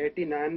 89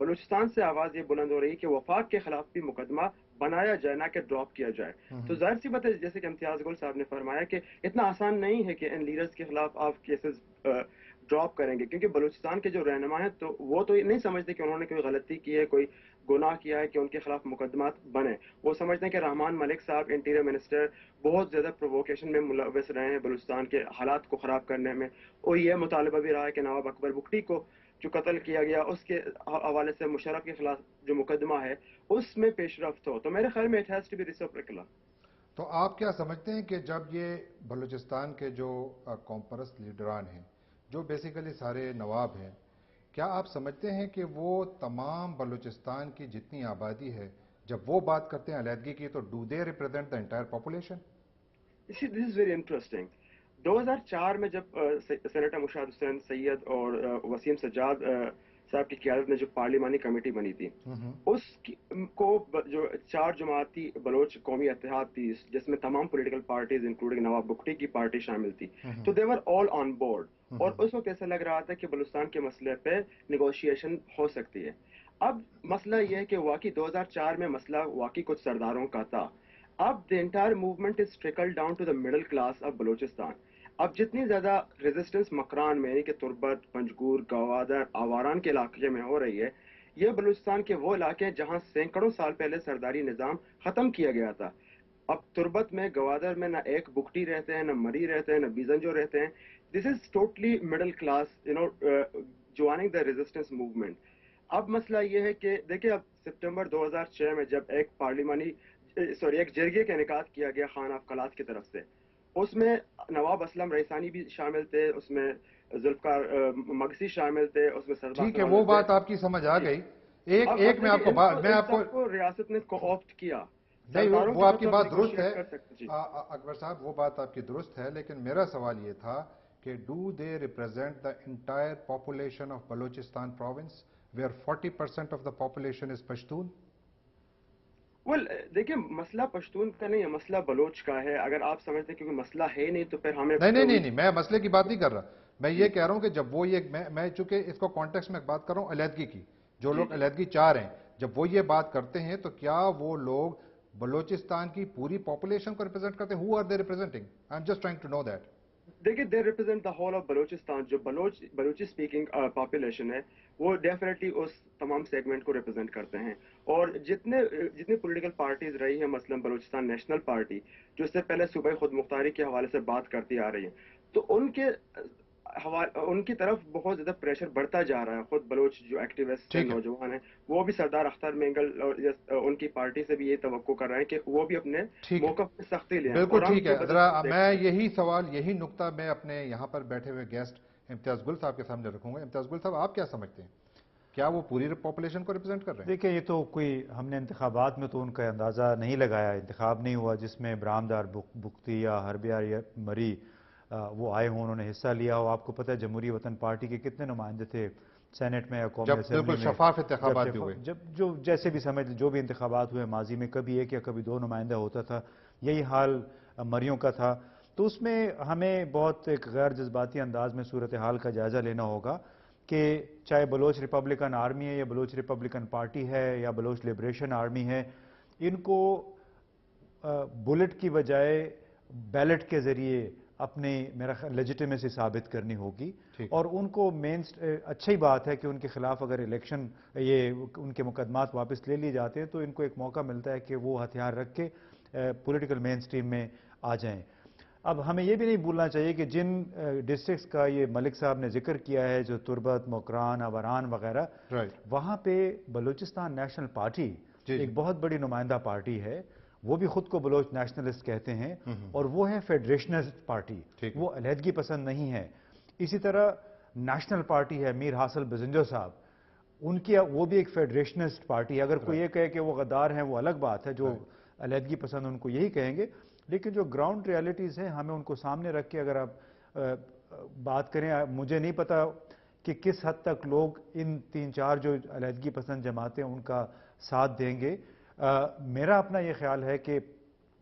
بلوچستان سے آواز یہ بلند ہو رہی ہے کہ وفاق کے خلاف بھی مقدمہ بنایا جائے نہ کہ ڈراپ کیا جائے. تو ظاہر سی بات ہے جیسے کہ امتیاز گل صاحب نے فرمایا کہ اتنا آسان نہیں ہے کہ ان لیڈرز کے خلاف آپ کیسز ڈراپ کریں گے, کیونکہ بلوچستان کے جو رہنما ہیں تو وہ تو نہیں سمجھتے کہ انہوں نے کوئی غلطی کی ہے, کوئی گناہ کیا ہے کہ ان کے خلاف مقدمات بنے. وہ سمجھتے ہیں کہ رحمان ملک صاحب انٹیریئر منسٹر بہت زیادہ پرووکیشن میں ملوث رہے ہیں بلوچستان کے حالات کو خراب کرنے میں, اور یہ مطالبہ بھی رہا ہے کہ نواب اکبر بگٹی کو جو قتل کیا گیا اس کے حوالے سے مشرف کے خلاف جو مقدمہ ہے اس میں پیش رفت ہو. تو میرے خیال میں it has to be reciprocal. تو آپ کیا سمجھتے ہیں کہ جب یہ بلوچستان کے جو قوم پرست لیڈران ہیں, جو بیسیکلی سارے نواب ہیں, کیا آپ سمجھتے ہیں کہ وہ تمام بلوچستان کی جتنی آبادی ہے جب وہ بات کرتے ہیں علیحدگی کی, تو do they represent the entire population? This is very interesting. 2004 میں جب سینیٹر مشاہد حسین سید اور وسیم سجاد صاحب کی قیادت میں جو پارلیمانی کمیٹی بنی تھی, اس کو جو 4 جماعتی بلوچ قومی اتحاد تھی جس میں تمام پولیٹیکل پارٹیز انکلوڈنگ نواب بگٹی کی پارٹی شامل تھی, تو دے ور آل آن بورڈ. اور اس وقت ایسا لگ رہا تھا کہ بلوچستان کے مسئلے پہ نیگوشیشن ہو سکتی ہے. اب مسئلہ یہ ہے کہ واقعی 2004 میں مسئلہ واقعی کچھ سرداروں کا تھا. اب the entire movement is trickled down to the middle class of Balochistan. اب جتنی زیادہ ریزسٹنس مکران میں یعنی کہ تربت, پنجگور, گوادر, آواران کے علاقے میں ہو رہی ہے, یہ بلوچستان کے وہ علاقے ہیں جہاں سینکڑوں سال پہلے سرداری نظام ختم کیا گیا تھا. اب تربت میں, گوادر میں نہ ایک بگٹی رہتے ہیں, نہ مری رہتے ہیں, نہ بیزنجو رہتے ہیں. This is totally middle class joining the resistance movement. اب مسئلہ یہ ہے کہ دیکھیں, اب سپٹمبر 2006 میں جب ایک جرگے کا انعقاد کیا گیا خان آف قلات کی طرف سے, اس میں نواب اسلم ریسانی بھی شامل تھے, اس میں ذوالفقار مگسی شامل تھے, اس میں سردار. ٹھیک ہے, وہ بات آپ کی سمجھ آ گئی. ایک میں آپ کو ریاست نے کوآپٹ کیا. نہیں, وہ آپ کی بات درست ہے اکبر صاحب, وہ بات آپ کی درست ہے, لیکن میرا سوال یہ تھا کہ do they represent the entire population of Balochistan province where 40% of the population is Pashtun? دیکھیں, مسئلہ پشتون کا نہیں ہے, مسئلہ بلوچ کا ہے. اگر آپ سمجھتے ہیں کیونکہ مسئلہ ہے نہیں تو پھر ہمیں نہیں, میں مسئلے کی بات نہیں کر رہا. میں یہ کہہ رہا ہوں کہ جب وہ میں چونکہ اس کو کانٹیکسٹ میں بات کر رہا ہوں علیحدگی کی, جو لوگ علیحدگی چاہ رہے ہیں, جب وہ یہ بات کرتے ہیں تو کیا وہ لوگ بلوچستان کی پوری پاپولیشن کو ریپرزینٹ کرتے ہیں؟ Who are they representing? I am just trying to know that. دیکھیں, they represent the whole of Balochistan. جو بلوچی اسپیکنگ پاپولیشن ہے وہ ڈیفینیٹلی اس تمام سیگمنٹ کو ریپرزینٹ کرتے ہیں. اور جتنی پولیٹیکل پارٹیز رہی ہیں, مثلا بلوچستان نیشنل پارٹی جو اس سے پہلے صوبائی خود مختاری کے حوالے سے بات کرتی آ رہی ہے, تو ان کی طرف بہت زیادہ پریشر بڑھتا جا رہا ہے. خود بلوچ جو ایکٹیوسٹ ہیں, نوجوان ہیں, وہ بھی سردار اختر مینگل اور ان کی پارٹی سے بھی یہ توقع کر رہے ہیں کہ وہ بھی اپنے موقف میں سختی لیں. بالکل ٹھیک ہے. ذرا میں یہی نقطہ میں اپنے یہاں پر بیٹھے ہوئے گیسٹ امتیاز گل صاحب کے سامنے رکھوں گا. امتیاز گل صاحب, آپ کیا سمجھتے ہیں, کیا وہ پوری پاپولیشن کو ریپرزینٹ کر رہے ہیں؟ دیکھیں, یہ تو ہم نے انتخابات میں تو ان کا اندازہ نہیں لگایا. انتخاب نہیں ہوا جس میں برامدار بگٹی یا ہربیار یا مری وہ آئے ہوں, انہوں نے حصہ لیا ہو. آپ کو پتہ ہے جمہوری وطن پارٹی کے کتنے نمائندے تھے سینٹ میں یا قومی اسمبلی میں, شفاف انتخابات بھی ہوئے. جو جیسے بھی سمجھ جو بھی انتخابات ہوئے ماضی میں, کبھی ایک یا کبھی 2 نمائندہ ہوتا تھا. یہی حال مریوں کا تھا. تو اس میں ہمیں بہت ایک غیر جذباتی انداز میں صورتحال کا جائزہ لینا ہوگا کہ چاہے بلوچ ریپبلکن آرمی ہے یا بلوچ ریپبلکن پارٹی ہے یا بلوچ لبریشن آرمی ہے, ان کو بلٹ کی بجائے بیلٹ کے ذریعے اپنی میرا لیجیٹیمیسی ثابت کرنی ہوگی. اور ان کو اچھی بات ہے کہ ان کے خلاف اگر الیکشن ان کے مقدمات واپس لے لیے جاتے ہیں تو ان کو ایک موقع ملتا ہے کہ وہ ہتھیار رکھ کے پولیٹیکل مین سٹریم میں آ جائیں. اب ہمیں یہ بھی نہیں بھولنا چاہیے کہ جن ڈسٹرکٹس کا یہ ملک صاحب نے ذکر کیا ہے, جو تربت, موکران, آوران وغیرہ, وہاں پہ بلوچستان نیشنل پارٹی ایک بہت بڑی نمائندہ پارٹی ہے. وہ بھی خود کو بلوچ نیشنلسٹ کہتے ہیں, اور وہ ہے فیڈریشنسٹ پارٹی, وہ علیحدگی پسند نہیں ہے. اسی طرح نیشنل پارٹی ہے, میر حاصل بزنجو صاحب, وہ بھی ایک فیڈریشنسٹ پارٹی ہے. اگر کوئی یہ کہے کہ وہ غدار ہیں وہ الگ بات ہے, جو علیحدگی پسند ان کو یہی کہیں گے. لیکن جو گراؤنڈ ریالٹیز ہیں ہمیں ان کو سامنے رکھ کے اگر آپ بات کریں, مجھے نہیں پتا کہ کس حد تک لوگ ان 3-4 جو علیحدگی پسند جماعتیں ان کا ساتھ دیں گے. میرا اپنا یہ خیال ہے کہ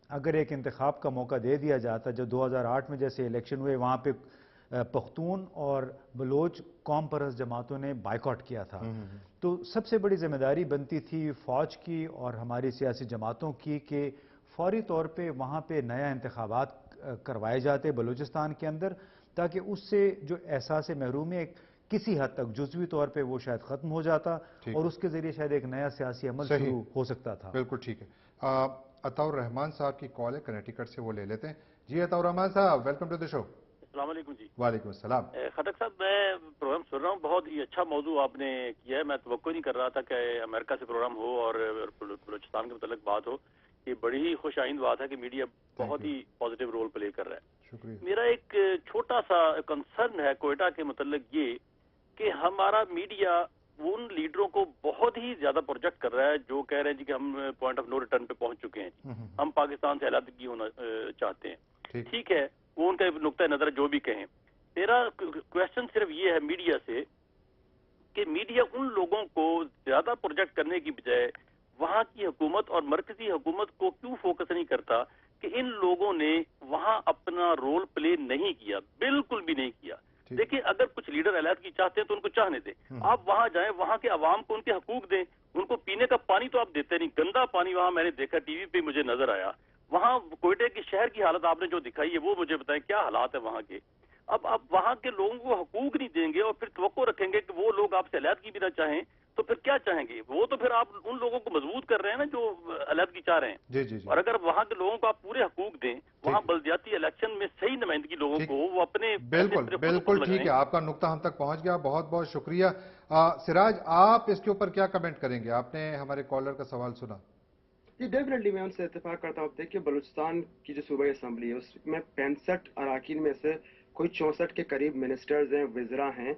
اگر ایک انتخاب کا موقع دے دیا جاتا, جو 2008 میں جیسے الیکشن ہوئے وہاں پہ پختون اور بلوچ قوم پرست جماعتوں نے بائیکاٹ کیا تھا. تو سب سے بڑی ذمہ داری بنتی تھی فوج کی اور ہماری سیاسی جماعتوں کی کہ فوری طور پہ وہاں پہ نیا انتخابات کروائے جاتے بلوچستان کے اندر, تاکہ اس سے جو احساس محرومی کسی حد تک جزوی طور پہ وہ شاید ختم ہو جاتا اور اس کے ذریعے شاید ایک نیا سیاسی عمل شروع ہو سکتا تھا. بالکل ٹھیک ہے. عطاء الرحمان صاحب کی کال ہے کنیکٹیکٹ سے, وہ لے لیتے ہیں. جی عطاء الرحمان صاحب, ویلکم ٹو دی شو. السلام علیکم جی. وعلیکم السلام. خٹک صاحب, میں پروگرام سن رہا ہوں, بہت ہی اچھا موضوع آپ نے کیا ہے. میں توقع نہیں کر رہا تھا کہ امریکہ سے پروگرام ہو اور بلوچستان کے متعلق بات ہو. یہ بڑی ہی خوش آئند بات ہے کہ میڈیا بہت ہی پازیٹیو رول پلے کر رہا ہے. شکریہ. میرا ایک چھوٹا سا کنسرن ہے کوئٹہ کے متعلق یہ کہ ہمارا میڈیا ان لیڈروں کو بہت ہی زیادہ پروجیکٹ کر رہا ہے جو کہہ رہے ہیں جی کہ ہم پوائنٹ آف نو ریٹرن پہ پہنچ چکے ہیں جی, ہم پاکستان سے علیحدگی ہونا چاہتے ہیں. ٹھیک ہے, وہ ان کا نقطۂ نظر جو بھی کہیں. میرا کوشچن صرف یہ ہے میڈیا سے کہ میڈیا ان لوگوں کو زیادہ پروجیکٹ کرنے کی بجائے وہاں کی حکومت اور مرکزی حکومت کو کیوں فوکس نہیں کرتا کہ ان لوگوں نے وہاں اپنا رول پلے نہیں کیا, بالکل بھی نہیں کیا. دیکھیں, اگر کچھ لیڈر علیحدگی چاہتے ہیں تو ان کو چاہنے دیں, آپ وہاں جائیں, وہاں کے عوام کو ان کے حقوق دیں. ان کو پینے کا پانی تو آپ دیتے نہیں, گندا پانی وہاں میں نے دیکھا, ٹی وی پہ مجھے نظر آیا. وہاں کوئٹے کی شہر کی حالت آپ نے جو دکھائی ہے وہ مجھے بتائیں کیا حالات ہیں وہاں کے. اب آپ وہاں کے لوگوں کو حقوق نہیں دیں گے اور پھر توقع رکھیں گے کہ وہ لوگ آپ سے علیحدگی بھی نہ چاہیں, تو پھر کیا چاہیں گے؟ وہ تو پھر آپ ان لوگوں کو مضبوط کر رہے ہیں نا جو علیحدگی چاہ رہے ہیں. جی جی جی. اور اگر وہاں کے لوگوں کو آپ پورے حقوق دیں, وہاں بلدیاتی الیکشن میں صحیح نمائندگی لوگوں کو وہ اپنے بالکل ٹھیک ہے, آپ کا نقطہ ہم تک پہنچ گیا, بہت بہت شکریہ. سراج, آپ اس کے اوپر کیا کمنٹ کریں گے؟ آپ نے ہمارے کالر کا سوال سنا. جی ڈیفینیٹلی میں ان سے اتفاق کرتا ہوں. دیکھیے, بلوچستان کی جو صوبائی اسمبلی ہے اس میں 65 اراکین میں سے کوئی 64 کے قریب منسٹرز ہیں, وزراء ہیں,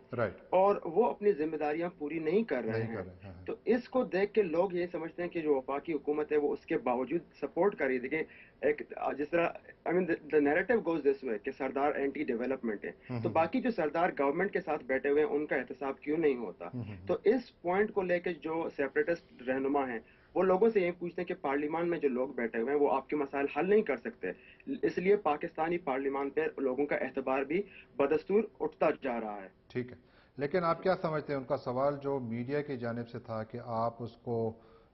اور وہ اپنی ذمہ داریاں پوری نہیں کر رہے ہیں. تو اس کو دیکھ کے لوگ یہ سمجھتے ہیں کہ جو وفاقی حکومت ہے وہ اس کے باوجود سپورٹ کر رہی ہے. دیکھیں, ایک جس طرح the narrative goes this way کہ سردار اینٹی ڈیولپمنٹ ہے, تو باقی جو سردار گورنمنٹ کے ساتھ بیٹھے ہوئے ہیں ان کا احتساب کیوں نہیں ہوتا؟ تو اس پوائنٹ کو لے کے جو سیپریٹسٹ رہنما ہیں وہ لوگوں سے یہ پوچھتے ہیں کہ پارلیمان میں جو لوگ بیٹھے ہوئے ہیں وہ آپ کے مسائل حل نہیں کر سکتے. اس لیے پاکستانی پارلیمان پہ لوگوں کا اعتبار بھی بدستور اٹھتا جا رہا ہے. ٹھیک ہے, لیکن آپ کیا سمجھتے ہیں ان کا سوال جو میڈیا کی جانب سے تھا کہ آپ اس کو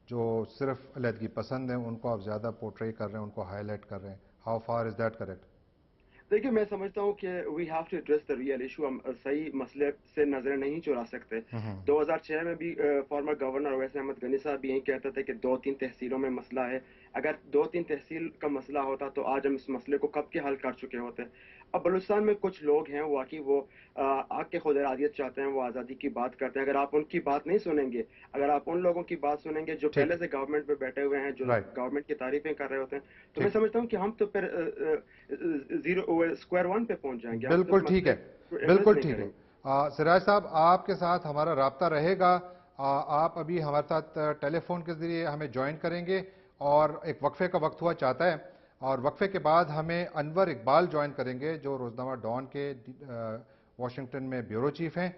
جو صرف علیحدگی پسند ہیں ان کو آپ زیادہ پورٹری کر رہے ہیں, ان کو ہائی لائٹ کر رہے ہیں, how far is that correct? دیکھیے, میں سمجھتا ہوں کہ we have to address the real issue. ہم صحیح مسئلے سے نظریں نہیں چرا سکتے. 2006 میں بھی فارمر گورنر اویس احمد غنی صاحب بھی یہی کہتے تھے کہ 2-3 تحصیلوں میں مسئلہ ہے. اگر 2-3 تحصیل کا مسئلہ ہوتا تو آج ہم اس مسئلے کو کب کے حل کر چکے ہوتے. اب بلوچستان میں کچھ لوگ ہیں واقعی وہ آگ کے خود ارادیت چاہتے ہیں, وہ آزادی کی بات کرتے ہیں. اگر آپ ان کی بات نہیں سنیں گے, اگر آپ ان لوگوں کی بات سنیں گے جو پہلے سے گورنمنٹ پہ بیٹھے ہوئے ہیں, جو گورنمنٹ کی تعریفیں کر رہے ہوتے ہیں, تو میں سمجھتا ہوں کہ ہم تو پھر اسکوائر ون پہ پہنچ جائیں گے. بالکل ٹھیک ہے, بالکل ٹھیک ہے. سراج صاحب, آپ کے ساتھ ہمارا رابطہ رہے گا. آپ ابھی ہمارے ساتھ ٹیلی فون کے ذریعے ہمیں جوائن کریں گے, اور ایک وقفے کا وقت ہوا چاہتا ہے, اور وقفے کے بعد ہمیں انور اقبال جوائن کریں گے جو روزنامہ ڈان کے واشنگٹن میں بیورو چیف ہیں.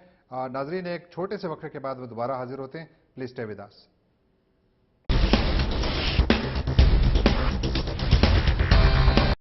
ناظرین, ایک چھوٹے سے وقفے کے بعد وہ دوبارہ حاضر ہوتے ہیں. Please stay with us.